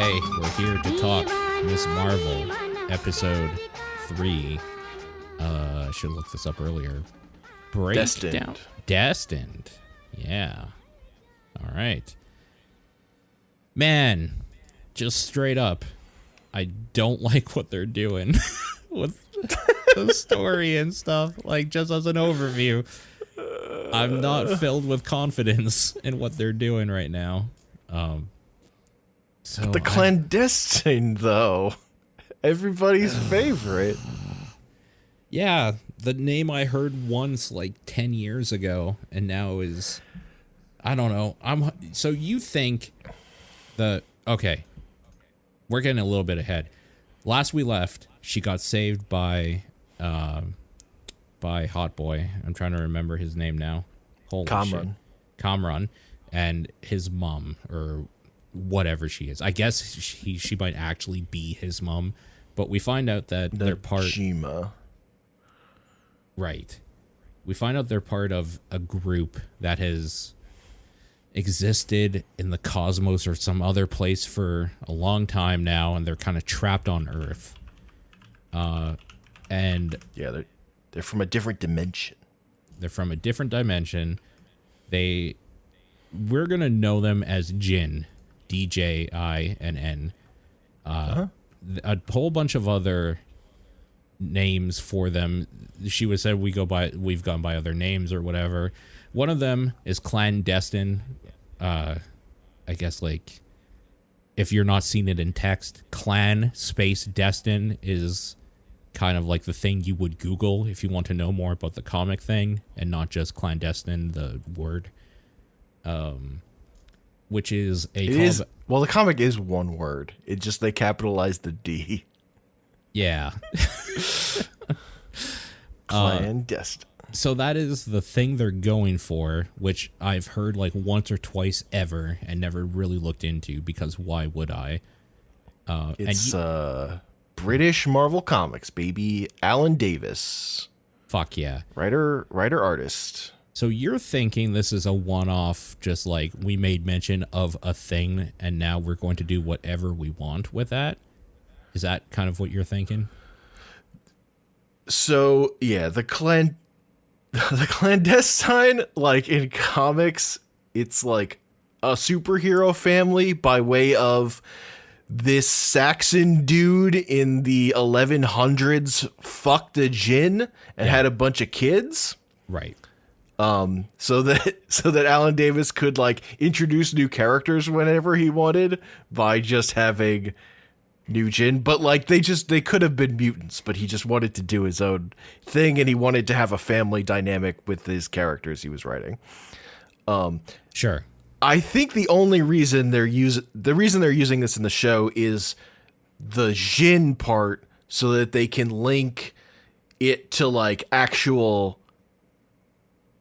Today, we're here to talk Miss Marvel, episode 3. I should have looked this up earlier. Destined. Destined. Yeah. All right. Man, just straight up, I don't like what they're doing with the story and stuff. Like, just as an overview, I'm not filled with confidence in what they're doing right now. So The clandestine, though. Everybody's favorite. Yeah, the name I heard once like 10 years ago and now is, I don't know. So you think okay, we're getting a little bit ahead. Last we left, she got saved by Hot Boy. I'm trying to remember his name now. Holy Kamran. shit. Kamran and his mom, or whatever she is. I guess she might actually be his mom, but we find out that they're part. Najima. Right. We find out they're part of a group that has existed in the cosmos or some other place for a long time now, and they're kind of trapped on Earth. And Yeah, they're from a different dimension. they're from a different dimension. We're gonna know them as Jinn, DJINN. A whole bunch of other names for them. She was said we've gone by other names or whatever. One of them is clandestine. I guess, like, if you're not seeing it in text, clan space destin is kind of like the thing you would Google if you want to know more about the comic thing, and not just clandestine, the word. Which is Well, the comic is one word. It just, they capitalized the D. Yeah. Clandestine. So that is the thing they're going for, which I've heard like once or twice ever and never really looked into, because why would I? It's British Marvel Comics, baby. Alan Davis. Fuck yeah. Writer, artist. So you're thinking this is a one-off, just like we made mention of a thing, and now we're going to do whatever we want with that? Is that kind of what you're thinking? So, yeah, the clandestine, like, in comics, it's like a superhero family by way of this Saxon dude in the 1100s fucked a djinn and had a bunch of kids. Right. So that Alan Davis could, like, introduce new characters whenever he wanted by just having new djinn. But, like, they could have been mutants, but he just wanted to do his own thing, and he wanted to have a family dynamic with his characters he was writing. Sure. I think the only reason they're using this in the show is the djinn part, so that they can link it to, like, actual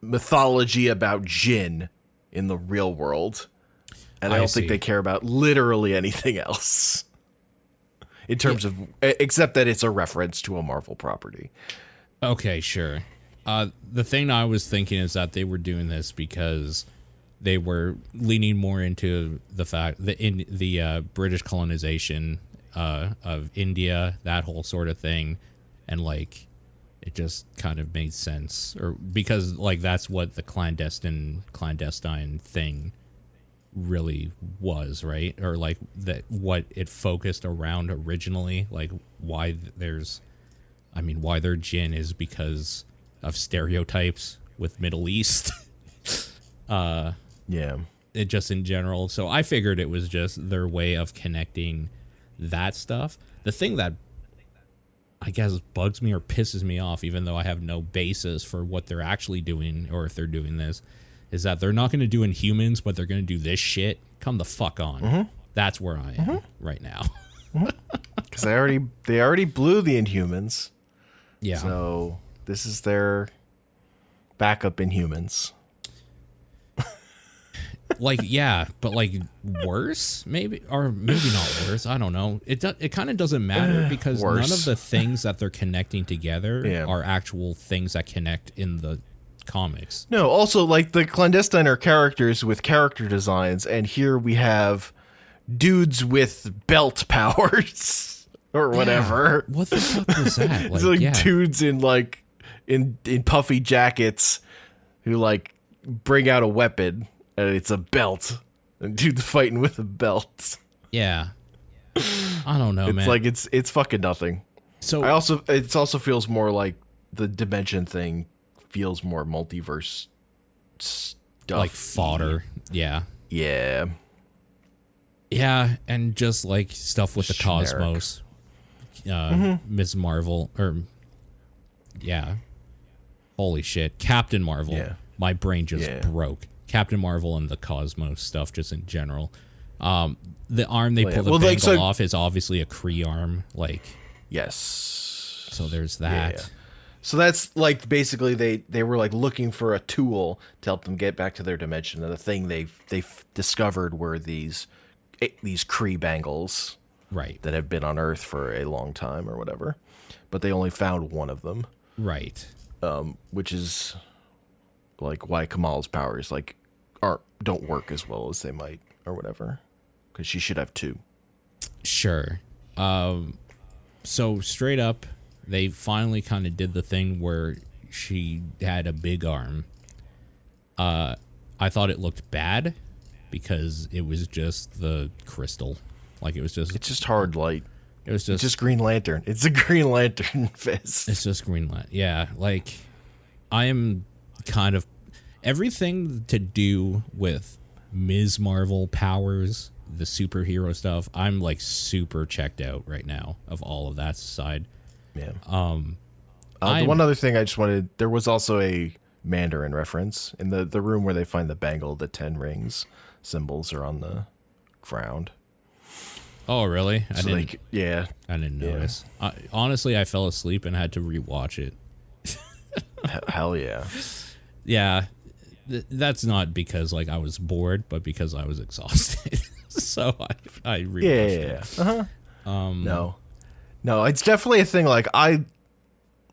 mythology about djinn in the real world. And I don't think they care about literally anything else in terms of, except that it's a reference to a Marvel property. Okay, sure. The thing I was thinking is that they were doing this because they were leaning more into the fact that in the British colonization of India, that whole sort of thing, and, like, it just kind of made sense, or because, like, that's what the clandestine thing really was, right? Or, like, that what it focused around originally, like, why their djinn is because of stereotypes with Middle East. Yeah. It just in general. So I figured it was just their way of connecting that stuff. The thing that I guess bugs me or pisses me off, even though I have no basis for what they're actually doing, or if they're doing this, is that they're not going to do Inhumans, but they're going to do this shit. Come the fuck on. Mm-hmm. That's where I am right now. Because they already blew the Inhumans. Yeah. So this is their backup Inhumans. Like, yeah, but, like, worse, maybe, or maybe not worse. I don't know. It kind of doesn't matter, because Worse. none of the things that they're connecting together are actual things that connect in the comics. No, also, like, the clandestine are characters with character designs, and here we have dudes with belt powers or whatever. What the fuck was that? It's like dudes in like in puffy jackets who like bring out a weapon and it's a belt. And dudes fighting with a belt. Yeah. I don't know, it's man. Like it's fucking nothing. So it also feels more like the dimension thing feels more multiverse stuff. Like fodder. Yeah. Yeah. Yeah, and just like stuff with the Generic. cosmos. Ms. Marvel yeah. Holy shit. Captain Marvel. Yeah. My brain just broke. Captain Marvel and the cosmos stuff just in general. The arm they pull the bangle off is obviously a Kree arm. Like, yes. So there's that. Yeah. So that's like basically they were like looking for a tool to help them get back to their dimension, and the thing they've discovered were these Kree bangles, right, that have been on Earth for a long time or whatever, but they only found one of them, right, which is like why Kamal's powers like don't work as well as they might or whatever, because she should have two. Sure. So straight up, they finally kind of did the thing where she had a big arm. I thought it looked bad because it was just the crystal. Like it's just hard light. It was just Green Lantern. It's a Green Lantern fist. It's just Green Lantern. Yeah, like I am kind of everything to do with Ms. Marvel powers, the superhero stuff. I'm like super checked out right now of all of that side. Yeah. The one other thing I just wanted, there was also a Mandarin reference in the room where they find the bangle. The 10 rings symbols are on the ground. Oh, really? I didn't notice. Honestly, I fell asleep and had to rewatch it. Hell yeah. Yeah. That's not because like I was bored, but because I was exhausted. So I rewatched it. Uh-huh. No, it's definitely a thing. Like I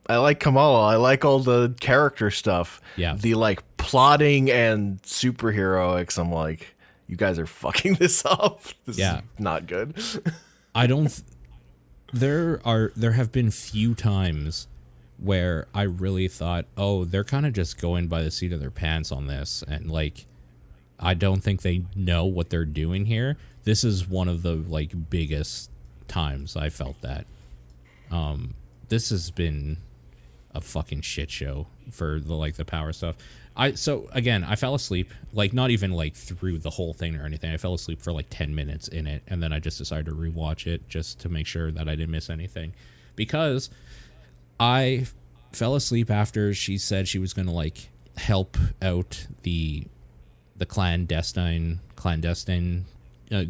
like Kamala. I like all the character stuff. Yeah. The like plotting and superheroics. I'm like, you guys are fucking this up. This is not good. I don't. There have been few times where I really thought, oh, they're kind of just going by the seat of their pants on this, and like, I don't think they know what they're doing here. This is one of the like biggest times I felt that. This has been a fucking shit show for the power stuff. So again, I fell asleep, like not even like through the whole thing or anything. I fell asleep for like 10 minutes in it, and then I just decided to rewatch it just to make sure that I didn't miss anything, because I fell asleep after she said she was going to like help out the clandestine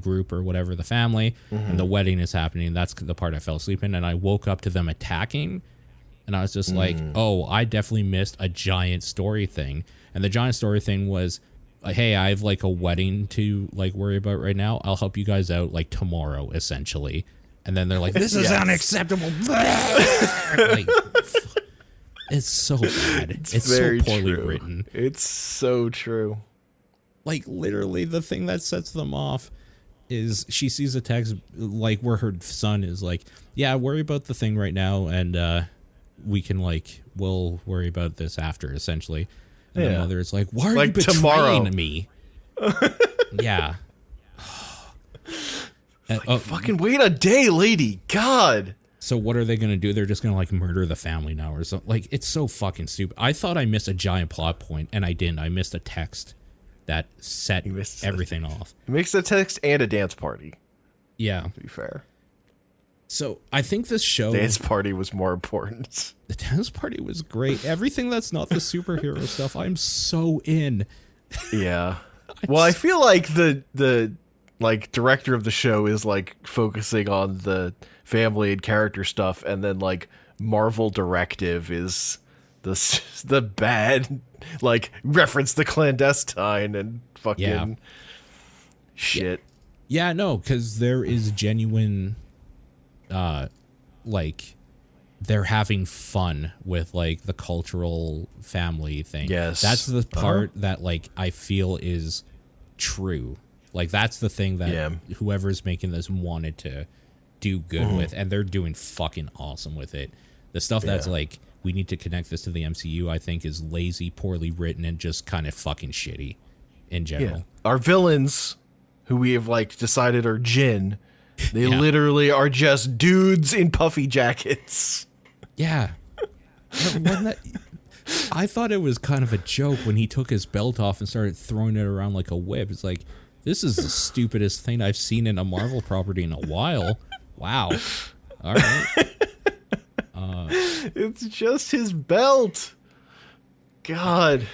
group or whatever, the family, and the wedding is happening. That's the part I fell asleep in, and I woke up to them attacking, and I was just like, oh, I definitely missed a giant story thing. And the giant story thing was, hey, I have like a wedding to like worry about right now. I'll help you guys out like tomorrow, essentially. And then they're like, this is unacceptable. Like, it's so bad. It's so poorly written. It's so true. Like literally the thing that sets them off is she sees a text like where her son is like, yeah, worry about the thing right now, and we can like, we'll worry about this after, essentially. And the mother is like, why are you betraying me? Yeah. Fucking wait a day, lady. God. So what are they going to do? They're just going to like murder the family now or something. Like, it's so fucking stupid. I thought I missed a giant plot point, and I didn't. I missed a text that set everything off. It makes a text and a dance party. Yeah. To be fair. So I think this show... The dance party was more important. The dance party was great. Everything that's not the superhero stuff, I'm so in. Yeah. Well, I feel like the like director of the show is like focusing on the family and character stuff, and then like Marvel Directive is the bad, like reference the clandestine and fucking shit. Yeah, no, because there is genuine, like, they're having fun with like the cultural family thing. Yes, that's the part that like I feel is true. Like, that's the thing that Yeah. whoever's making this wanted to do good with, and they're doing fucking awesome with it. The stuff that's like, we need to connect this to the MCU, I think is lazy, poorly written, and just kind of fucking shitty in general. Yeah. Our villains, who we have like decided are Jinn, they literally are just dudes in puffy jackets. Yeah. I thought it was kind of a joke when he took his belt off and started throwing it around like a whip. It's like, this is the stupidest thing I've seen in a Marvel property in a while. Wow. All right. It's just his belt. God.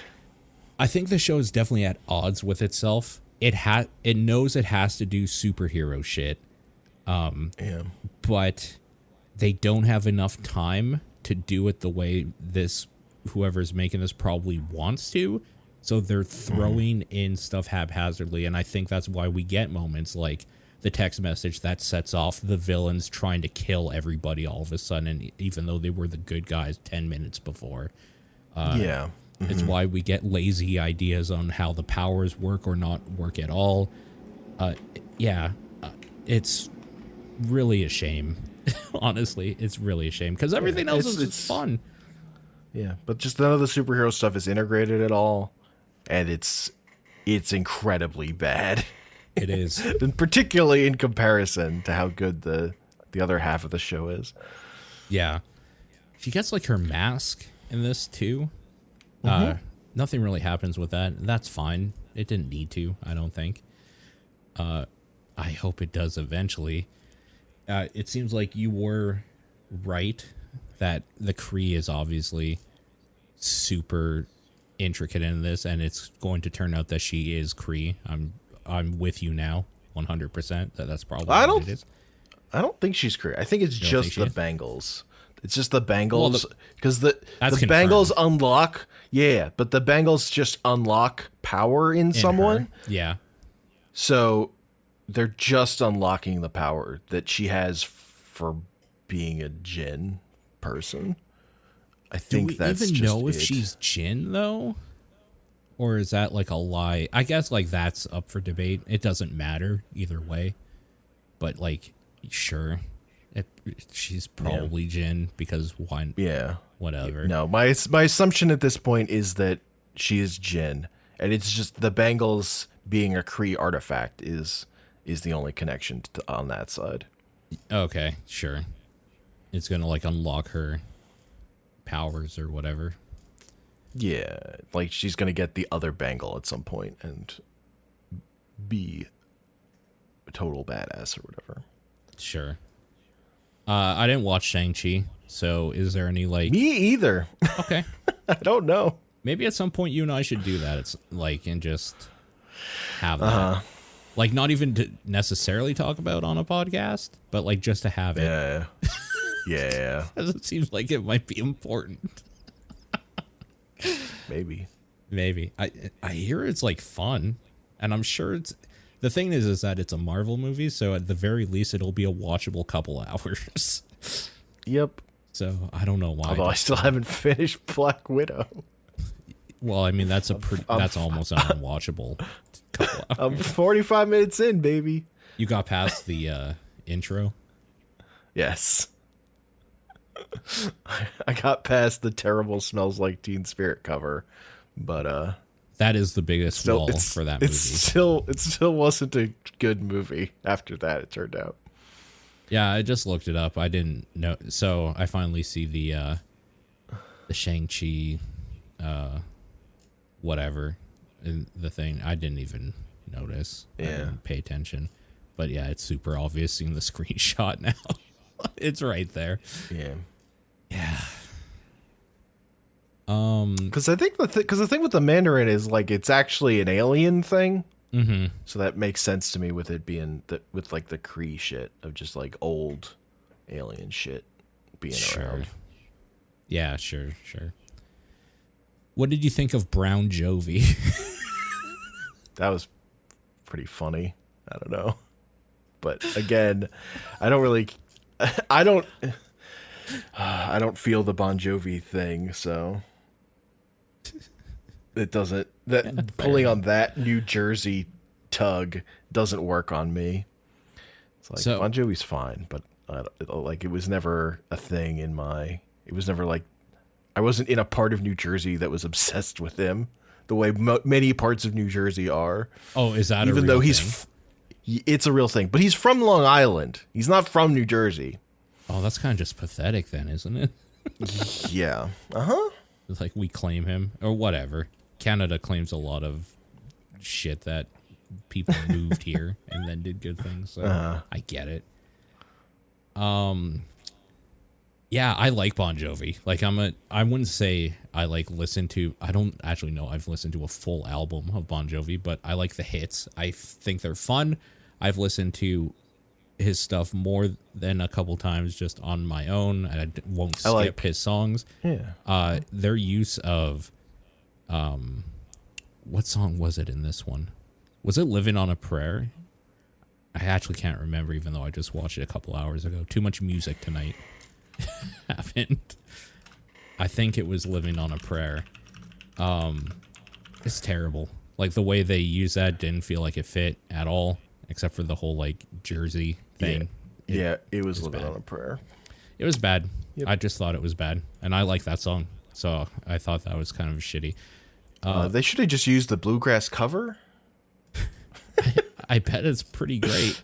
I think the show is definitely at odds with itself. It knows it has to do superhero shit. But they don't have enough time to do it the way whoever's making this probably wants to. So they're throwing in stuff haphazardly, and I think that's why we get moments like the text message that sets off the villains trying to kill everybody all of a sudden, even though they were the good guys 10 minutes before. It's why we get lazy ideas on how the powers work or not work at all. It's really a shame. Honestly, it's really a shame because everything else is fun. Yeah, but just none of the superhero stuff is integrated at all, and it's incredibly bad. It is. And particularly in comparison to how good the other half of the show is. Yeah. She gets like her mask in this too. Nothing really happens with that. That's fine. It didn't need to, I don't think. I hope it does eventually. It seems like you were right that the Kree is obviously super intricate in this, and it's going to turn out that she is Kree. I'm with you now, 100%. That's probably what it is. I don't think she's Kree. I think it's just the bangles. It's just the bangles because the bangles unlock. Yeah, but the bangles just unlock power in someone. Her. Yeah. So they're just unlocking the power that she has for being a Jinn person. I think that's just Do we even know if she's Jinn though? Or is that like a lie? I guess like that's up for debate. It doesn't matter either way. But like, sure. She's probably Jinn because why? Yeah. Whatever. No, my assumption at this point is that she is Jinn. And it's just the bangles being a Kree artifact is the only connection on that side. Okay, sure. It's going to like unlock her powers or whatever. Yeah, like she's going to get the other bangle at some point and be a total badass or whatever. Sure. I didn't watch Shang-Chi, so is there any like... Me either. Okay. I don't know. Maybe at some point you and I should do that. It's like, and just have that. Like, not even to necessarily talk about on a podcast, but like just to have it. Yeah. Yeah. Because it seems like it might be important. Maybe. I hear it's like fun, and I'm sure it's... The thing is that it's a Marvel movie, so at the very least, it'll be a watchable couple hours. Yep. So I don't know why. Although I still haven't finished Black Widow. Well, I mean, that's that's almost an unwatchable couple hours. I'm 45 minutes in, baby. You got past the intro? Yes. I got past the terrible Smells Like Teen Spirit cover, but that is the biggest wall for that movie. It still wasn't a good movie after that, it turned out. Yeah, I just looked it up. I didn't know. So I finally see the Shang-Chi whatever in the thing. I didn't even notice. Yeah. I didn't pay attention. But yeah, it's super obvious seeing the screenshot now. It's right there. Yeah. Yeah. Because I think the thing with the Mandarin is like it's actually an alien thing. Mm-hmm. So that makes sense to me with it being with like the Kree shit of just like old alien shit being around. Yeah, sure. What did you think of Brown Jovi? That was pretty funny. I don't know. But again, I don't feel the Bon Jovi thing, so it doesn't pulling on that New Jersey tug doesn't work on me. It's like So- Bon Jovi's fine, but it was never a thing in my. It was never like I wasn't in a part of New Jersey that was obsessed with him the way many parts of New Jersey are. Oh, is that Even a real though thing? It's a real thing, but he's from Long Island. He's not from New Jersey. Oh, that's kind of just pathetic then, isn't it? Yeah. Uh-huh. It's like we claim him or whatever. Canada claims a lot of shit that people moved here and then did good things. So I get it. Yeah, I like Bon Jovi. Like I wouldn't say I like listen to, I don't actually know I've listened to a full album of Bon Jovi, but I like the hits. I think they're fun. I've listened to his stuff more than a couple times just on my own. I won't skip his songs. Yeah. Their use of, what song was it in this one? Was it Living on a Prayer? I actually can't remember, even though I just watched it a couple hours ago. Too much music tonight. Happened. I think it was Living on a Prayer. It's terrible. Like the way they use that didn't feel like it fit at all, except for the whole like Jersey thing. It was Living bad. on a Prayer. It was bad. Yep. I just thought it was bad, and I like that song, so I thought that was kind of shitty. They should have just used the bluegrass cover. I bet it's pretty great.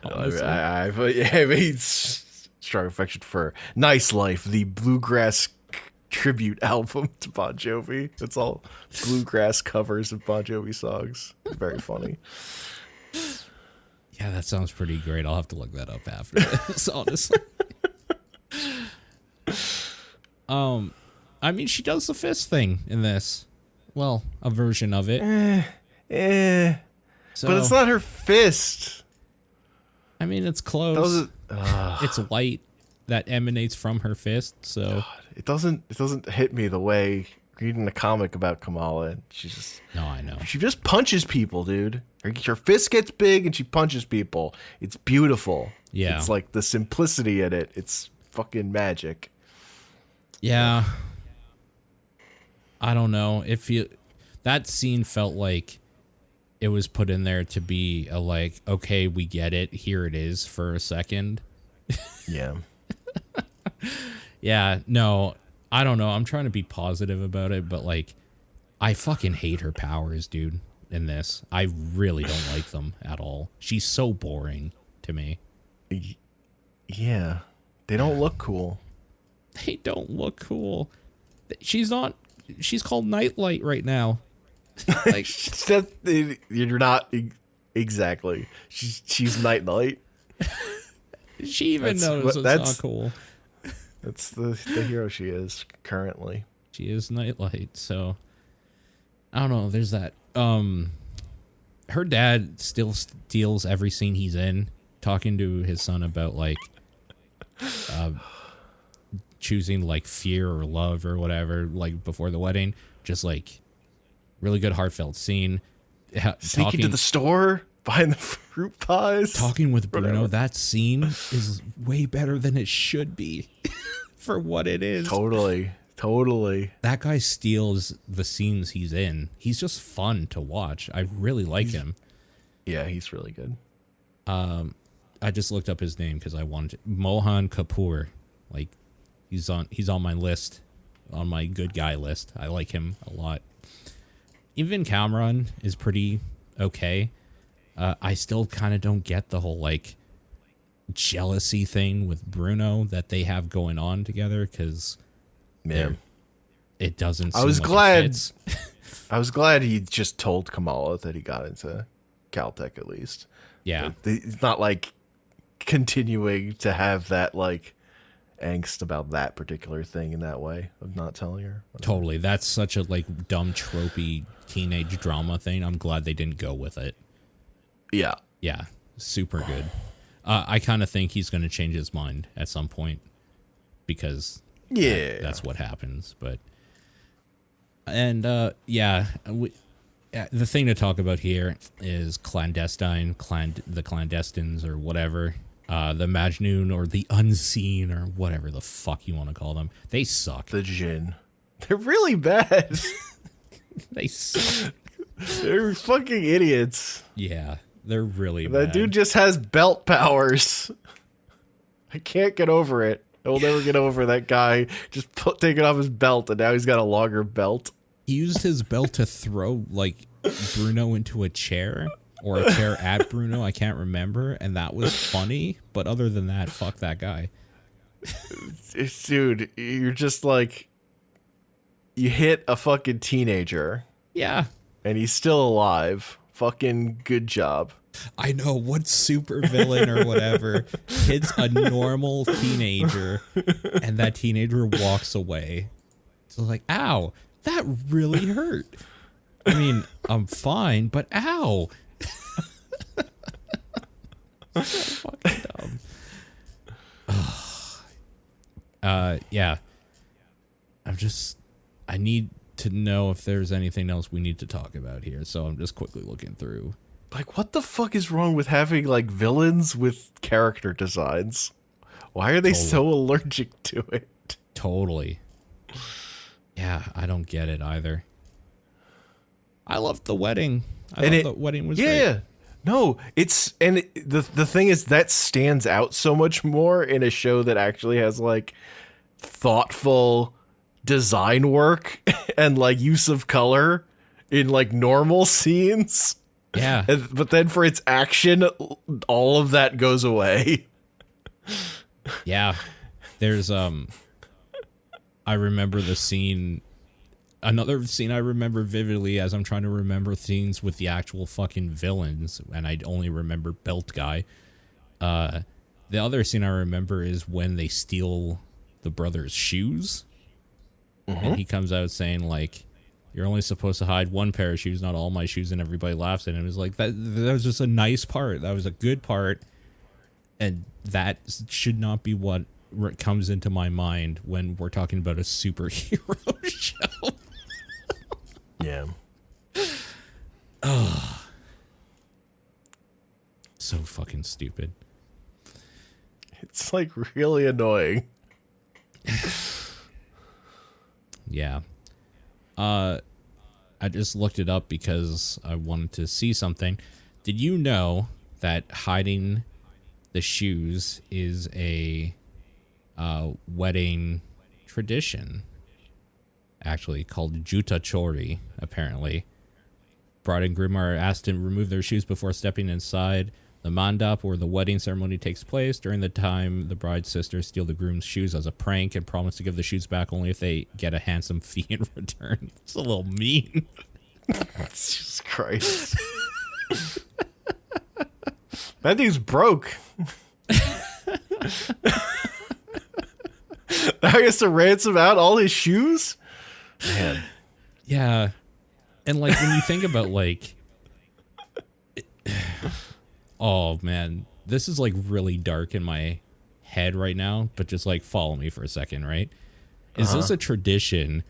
Honestly. I mean, strong affection for Nice Life, the bluegrass tribute album to Bon Jovi. It's all bluegrass covers of Bon Jovi songs. Very funny. Yeah, that sounds pretty great. I'll have to look that up after this, honestly. I mean, she does the fist thing in this. Well, a version of it. So, But it's not her fist. I mean, it's close. That It's light that emanates from her fist. So it doesn't hit me the way reading a comic about Kamala. no, I know. She just punches people, dude. Her fist gets big and she punches people. It's beautiful. Yeah. It's like the simplicity in it. It's fucking Yeah. I don't know. That scene felt like it was put in there to be a like, okay, we get it. Here it is for a second. Yeah. Yeah, no, I don't know. I'm trying to be positive about it, but like, I fucking hate her powers, dude, in this. I really don't like them at all. She's so boring to me. Yeah. They don't look cool. They don't look cool. She's called Nightlight right now. Like, You're not exactly. She's Night. she even knows it's not cool. That's the hero she is currently. She is Nightlight, so I don't know. There's that. Her dad still steals every scene he's in, talking to his son about like choosing like fear or love or whatever, like before the wedding. Just like really good heartfelt scene. Sneaking to the store, buying the fruit pies. Talking with Bruno, Whatever. that scene is way better than it should be for what it is. Totally. That guy steals the scenes he's in. He's just fun to watch. I really like him. Yeah, he's really good. I just looked up his name because I wanted Mohan Kapoor. Like he's on my list, on my good guy list. I like him a lot. Even Kamran is pretty okay. I still kind of don't get the whole like jealousy thing with Bruno that they have going on together because it doesn't. I seem was like it glad. fits. I was glad he just told Kamala that he got into Caltech at least. Yeah. It's not like continuing to have that like angst about that particular thing in that way of not telling her. Totally. That's such a like dumb tropey teenage drama thing. I'm glad they didn't go with it. Yeah. Yeah. Super good. I kind of think he's going to change his mind at some point because that's what happens. But, and the thing to talk about here is clandestine, the clandestines or whatever, the Majnun or the unseen or whatever the fuck you want to call them. They suck. The Jinn. They're really bad. They suck. They're fucking idiots. Yeah, they're really That bad. dude just has belt powers. I can't get over it. I will never get over that guy just taking off his belt, and now he's got a longer belt. He used his belt to throw, like, Bruno into a chair, or a chair at Bruno, I can't remember, and that was funny, but other than that, fuck that guy. Dude, you're just like, you hit a fucking teenager, Yeah. and he's still alive. Fucking good job. I know, what super villain or whatever hits a normal teenager, and that teenager walks away. So like, ow, that really hurt. I mean, I'm fine, but ow. So fucking dumb. Yeah. I need to know if there's anything else we need to talk about here, so I'm just quickly looking through. Like, what the fuck is wrong with having, like, villains with character designs? Why are they so allergic to it? Totally. Yeah, I don't get it either. I loved the wedding. The wedding was great. Yeah. No, the thing is that stands out so much more in a show that actually has, like, thoughtful design work and, like, use of color in, like, normal scenes. Yeah. But then for its action, all of that goes away. Yeah. There's I remember the scene, another scene I remember vividly as I'm trying to remember scenes with the actual fucking villains, and I only remember Belt Guy. The other scene I remember is when they steal the brother's shoes. And he comes out saying, like, you're only supposed to hide one pair of shoes, not all my shoes, and everybody laughs. And it was like, that was just a nice part. That was a good part. And that should not be what comes into my mind when we're talking about a superhero show. Yeah. So fucking stupid. It's, like, really annoying. Yeah. I just looked it up because I wanted to see something. Did you know that hiding the shoes is a wedding tradition? Actually, called Juta Chori, apparently. Bride and groom are asked to remove their shoes before stepping inside the mandap where the wedding ceremony takes place. During the time, the bride's sisters steal the groom's shoes as a prank and promise to give the shoes back only if they get a handsome fee in return. It's a little mean. Jesus Christ. That dude's broke. Now he has to ransom out all his shoes? Man. Yeah. And like when you think about like oh man, this is like really dark in my head right now, but just like follow me for a second, right? Is this a tradition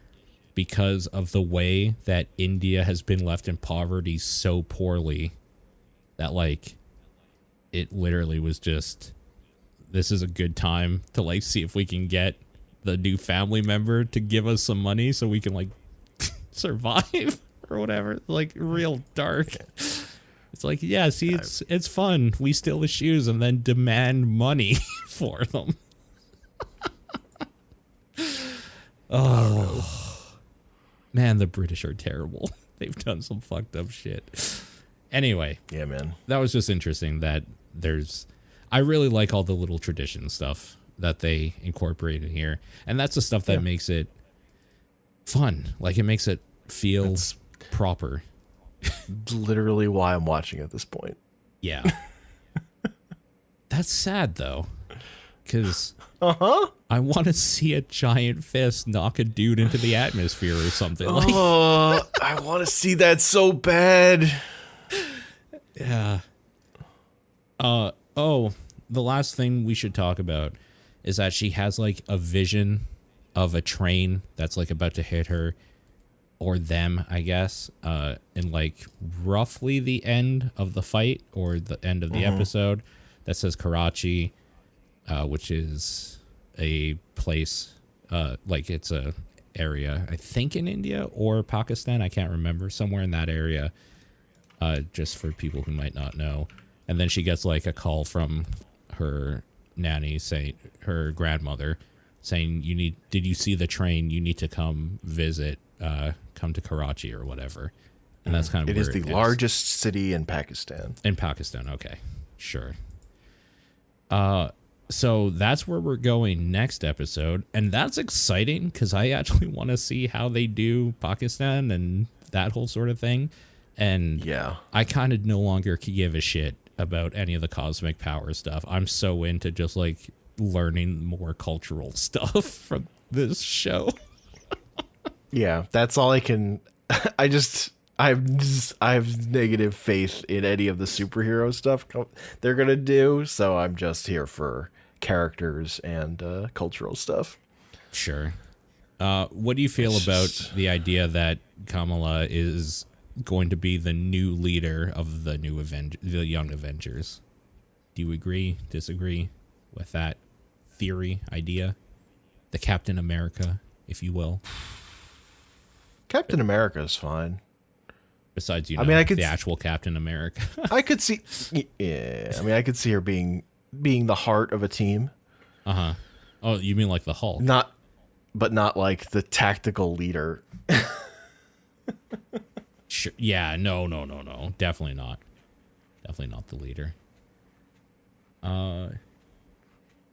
because of the way that India has been left in poverty so poorly that like it literally was just, this is a good time to like see if we can get the new family member to give us some money so we can like survive or whatever? Like real dark. It's like, yeah, see, it's fun. We steal the shoes and then demand money for them. Oh, man, the British are terrible. They've done some fucked up shit. Anyway. Yeah, man. That was just interesting that I really like all the little tradition stuff that they incorporate in here. And that's the stuff that makes it fun. Like, it makes it feel proper. Literally why I'm watching at this point. Yeah. That's sad, though. Because I want to see a giant fist knock a dude into the atmosphere or something. Oh, I want to see that so bad. Yeah. Oh, the last thing we should talk about is that she has like a vision of a train that's like about to hit her or them, I guess, in like roughly the end of the fight or the end of the episode that says Karachi, which is a place, like it's a area. I think in India or Pakistan. I can't remember. Somewhere in that area. Just for people who might not know. And then she gets like a call from her nanny saying, her grandmother saying, did you see the train? You need to come visit, come to Karachi or whatever. And that's kind of it where is the largest city in Pakistan. In Pakistan, okay. Sure. So that's where we're going next episode. And that's exciting because I actually want to see how they do Pakistan and that whole sort of thing. And yeah, I kind of no longer give a shit about any of the cosmic power stuff. I'm so into just like learning more cultural stuff from this show. Yeah, that's all I can. I have negative faith in any of the superhero stuff they're gonna do. So I'm just here for characters and cultural stuff. Sure. What do you feel about the idea that Kamala is going to be the new leader of the the Young Avengers? Do you agree, disagree with that theory, idea? The Captain America, if you will. Captain America is fine. Besides, I mean, the actual Captain America. I could see, yeah. I mean, I could see her being the heart of a team. Uh-huh. Oh, you mean like the Hulk? But not like the tactical leader. Sure. Yeah, no. Definitely not. Definitely not the leader. I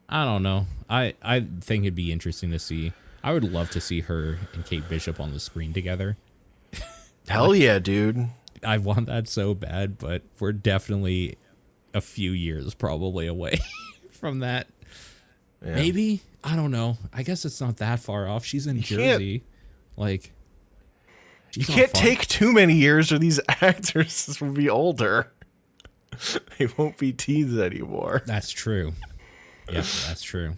don't know. I think it'd be interesting to see. I would love to see her and Kate Bishop on the screen together. Hell yeah, dude. I want that so bad, but we're definitely a few years probably away from that. Yeah. Maybe? I don't know. I guess it's not that far off. She's in Jersey. Like, you can't take too many years or these actors will be older. They won't be teens anymore. That's true. Yep, that's true.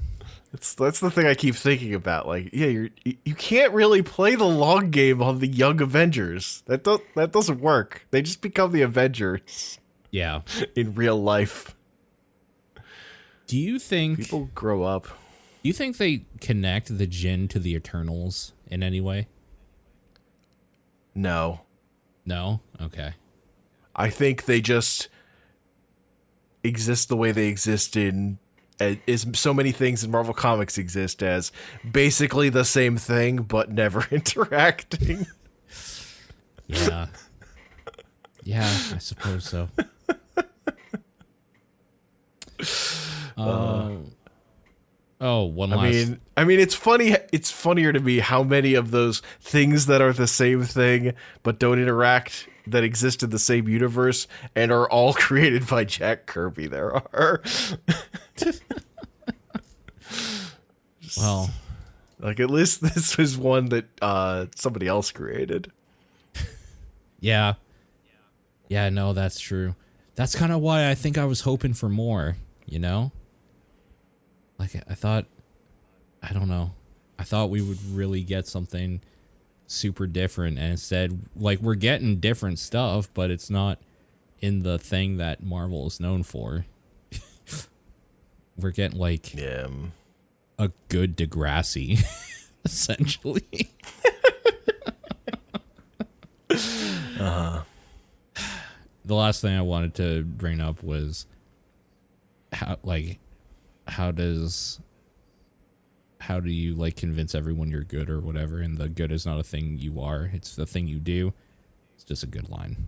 That's the thing I keep thinking about. Like, yeah, you can't really play the long game on the Young Avengers. That doesn't work. They just become the Avengers. Yeah. In real life. Do you think people grow up? Do you think they connect the Jinn to the Eternals in any way? No. No? Okay. I think they just exist the way they exist in is so many things in Marvel Comics exist as basically the same thing but never interacting. Yeah. Yeah, I suppose so. One last. I mean, it's funny. It's funnier to me how many of those things that are the same thing but don't interact that exist in the same universe and are all created by Jack Kirby. There are. Well, like at least this was one that somebody else created. Yeah. Yeah. No, that's true. That's kind of why I think I was hoping for more. You know. Like, I don't know. I thought we would really get something super different. And instead, like, we're getting different stuff, but it's not in the thing that Marvel is known for. We're getting, like, a good Degrassi, essentially. The last thing I wanted to bring up was how do you like convince everyone you're good or whatever, and the good is not a thing you are, it's the thing you do. It's just a good line.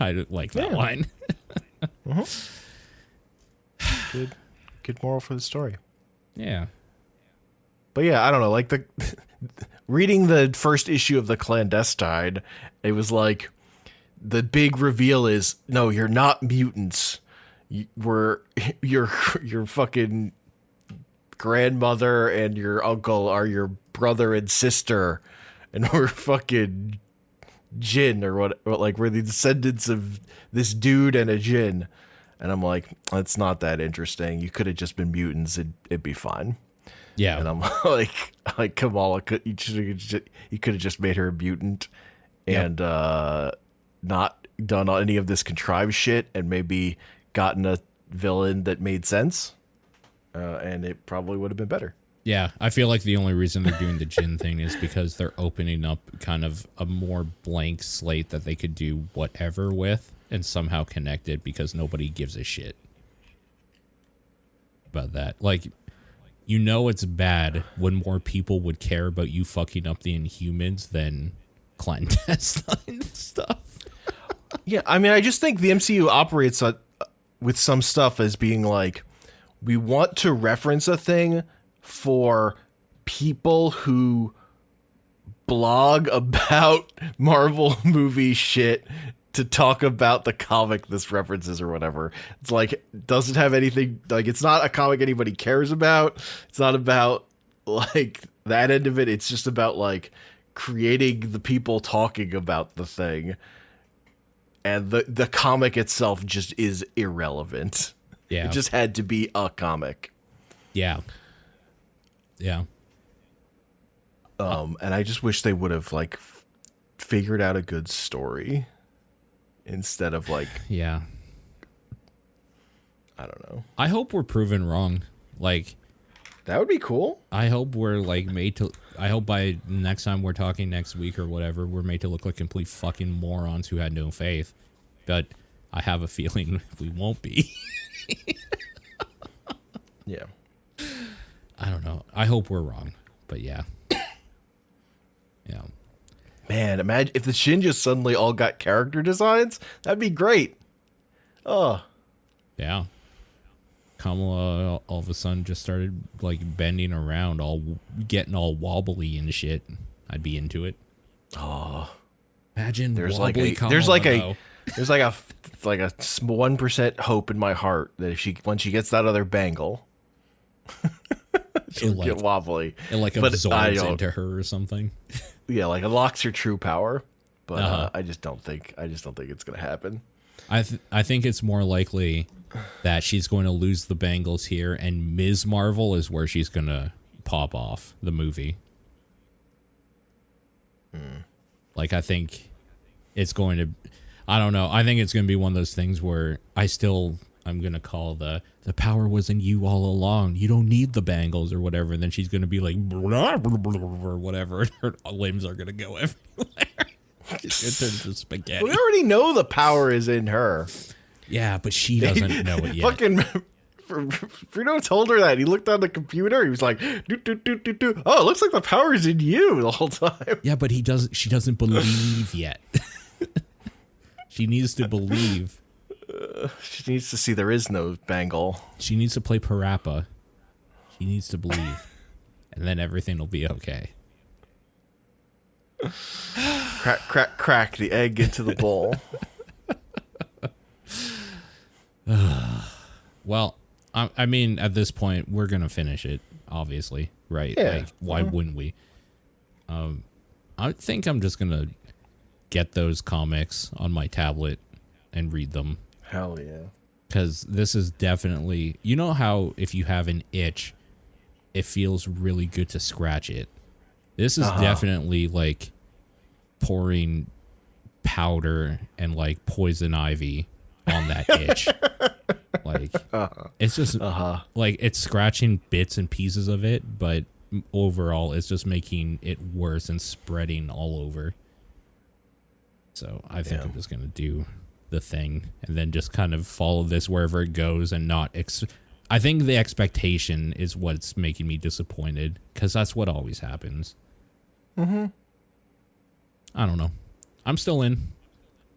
I like that line. Good moral for the story. Yeah. But yeah, I don't know, like reading the first issue of The Clandestine, it was like the big reveal is, no, you're not mutants. Your fucking grandmother and your uncle are your brother and sister, and we're fucking Jinn or what? Like, we're the descendants of this dude and a Jinn. And I'm like, that's not that interesting. You could have just been mutants. It'd be fine. Yeah. And I'm like Kamala, you could have just made her a mutant and not done any of this contrived shit and maybe gotten a villain that made sense, and it probably would have been better. Yeah, I feel like the only reason they're doing the Jin thing is because they're opening up kind of a more blank slate that they could do whatever with and somehow connect it because nobody gives a shit about that. Like, you know it's bad when more people would care about you fucking up the Inhumans than clandestine stuff. Yeah, I mean, I just think the MCU operates with some stuff as being like, we want to reference a thing for people who blog about Marvel movie shit to talk about the comic this references or whatever. It's like, it doesn't have anything, like, it's not a comic anybody cares about. It's not about like that end of it. It's just about like creating the people talking about the thing. And the comic itself just is irrelevant. Yeah. It just had to be a comic. Yeah. Yeah. And I just wish they would have like figured out a good story instead of like, Yeah. I don't know. I hope we're proven wrong. Like, That would be cool. I hope we're like made to. I hope by next time we're talking next week or whatever, we're made to look like complete fucking morons who had no faith. But I have a feeling we won't be. Yeah. I don't know. I hope we're wrong. But yeah. Yeah. Man, imagine if the Shinjas suddenly all got character designs. That'd be great. Oh. Yeah. Kamala all of a sudden just started like bending around, all getting all wobbly and shit. I'd be into it. Oh. Imagine There's wobbly like a Kamala, there's like a though. there's like a 1% hope in my heart that if she when she gets that other bangle, she'll get wobbly. It like But absorbs into her or something. Yeah, like unlocks her true power. But I just don't think it's gonna happen. I think it's more likely that she's going to lose the bangles here, and Ms. Marvel is where she's going to pop off the movie. Like, I think it's going to... I don't know. I think it's going to be one of those things where I'm going to call the power was in you all along. You don't need the bangles or whatever. And then she's going to be like... or whatever. And her limbs are going to go everywhere. It's going to turn to spaghetti. We already know the power is in her. Yeah, but she doesn't know it yet. Fucking Bruno told her that. He looked on the computer. He was like, do, do, do, do, do. Oh, it looks like the power's in you the whole time. Yeah, but she doesn't believe yet. She needs to believe. She needs to see there is no bangle. She needs to play Parappa. She needs to believe. And then everything will be okay. Crack, crack, crack the egg into the bowl. Well, I mean, at this point, we're going to finish it, obviously, right? Yeah. Like, why wouldn't we? I think I'm just going to get those comics on my tablet and read them. Hell yeah. Because this is definitely... You know how if you have an itch, it feels really good to scratch it? This is definitely, like, pouring powder and, like, poison ivy on that itch. Like, it's just like it's scratching bits and pieces of it, but overall it's just making it worse and spreading all over. So I think I'm just gonna do the thing and then just kind of follow this wherever it goes and not I think the expectation is what's making me disappointed, because that's what always happens. I don't know. I'm still in.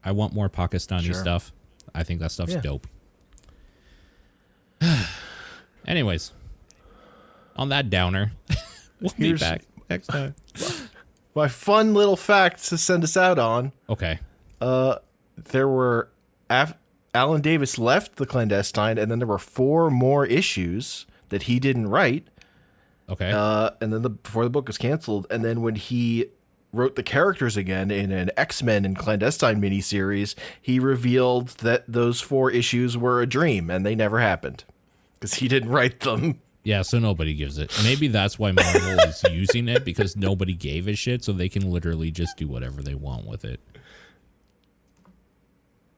I want more Pakistani stuff. I think that stuff's dope. Anyways, on that downer, we'll be back next time. My fun little fact to send us out on. Okay. There were... Alan Davis left the Clandestine, and then there were 4 more issues that he didn't write. Okay. And then before the book was canceled, and then when he wrote the characters again in an X-Men and Clandestine miniseries, he revealed that those 4 issues were a dream and they never happened because he didn't write them. Yeah, so nobody gives it. Maybe that's why Marvel is using it, because nobody gave a shit, so they can literally just do whatever they want with it.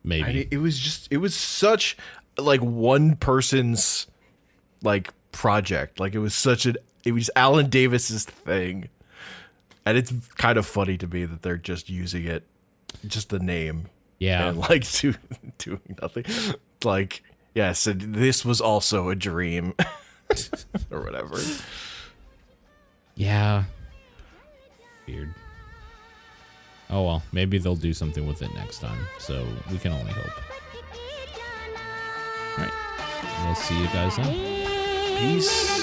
Maybe. It was such like one person's like project. Like it was such an It was Alan Davis's thing. And it's kind of funny to me that they're just using it, just the name. Yeah. And like doing nothing. Like, yes, and this was also a dream. Or whatever. Yeah. Weird. Oh well, maybe they'll do something with it next time. So we can only hope. Alright. We'll see you guys then. Peace.